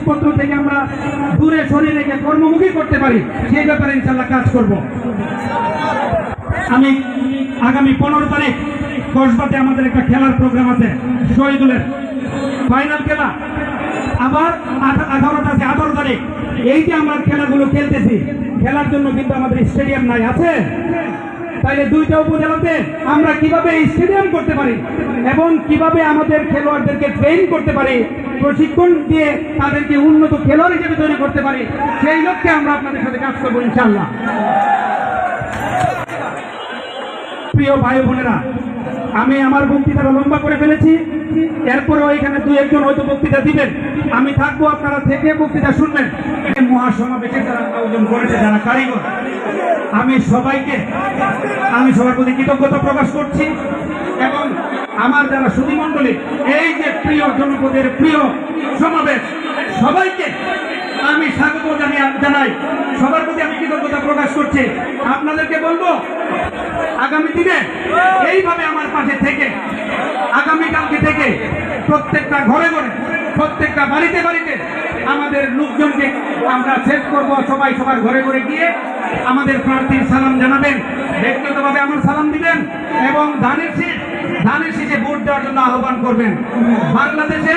জিনিসপত্র থেকে আমরা দূরে সরিয়ে রেখে কর্মমুখী করতে পারি, সেই ব্যাপারে ইনশাল্লাহ কাজ করব। আমি আগামী 15 তারিখ কসবাতে আমাদের একটা খেলার প্রোগ্রাম আছে, শহীদুলের ফাইনাল খেলা। আবার 18 তারিখ এই যে আমরা খেলাগুলো খেলতেছি, খেলার জন্য কিন্তু আমাদের স্টেডিয়াম নাই, আছে? তাইলে দুইটা উপজেলাতে আমরা কিভাবে স্টেডিয়াম করতে পারি এবং কিভাবে আমাদের খেলোয়াড়দেরকে ট্রেন করতে পারি, প্রশিক্ষণ দিয়ে তাদেরকে উন্নত খেলোয়াড় হিসেবে তৈরি করতে পারি, সেই লক্ষ্যে আমরা আপনাদের সাথে কাজ করবো ইনশাআল্লাহ। প্রিয় ভাই বোনেরা, আমি আমার বক্তৃতাটা লম্বা করে ফেলেছি, এরপরেও এখানে 2-1 হয়তো বক্তৃতা দিবেন, আমি থাকবো, আপনারা থেকে বক্তৃতা শুনবেন। মহাসমাবেশে যারা আয়োজন করেছে, যারা কারিগর, আমি সবার প্রতি কৃতজ্ঞতা প্রকাশ করছি। এবং আমার যারা সুধীমণ্ডলী, এই যে প্রিয় জনপদের প্রিয় সমাবেশ, সবাইকে আমি স্বাগত জানাই, সবার প্রতি আমি কৃতজ্ঞতা প্রকাশ করছি। আপনাদেরকে বলবো, আগামী দিনে এইভাবে আমার পাশে থেকে, আগামীকালকে থেকে প্রত্যেকটা ঘরে ঘরে, প্রত্যেকটা বাড়িতে বাড়িতে আমাদের লোকজনকে আমরা সেট করব। সবাই সবার ঘরে ঘরে গিয়ে আমাদের প্রার্থীর সালাম জানাবেন, ব্যক্তিগতভাবে আমার সালাম দিবেন এবং ধানের শীষে ভোট দেওয়ার জন্য আহ্বান করবেন। বাংলাদেশে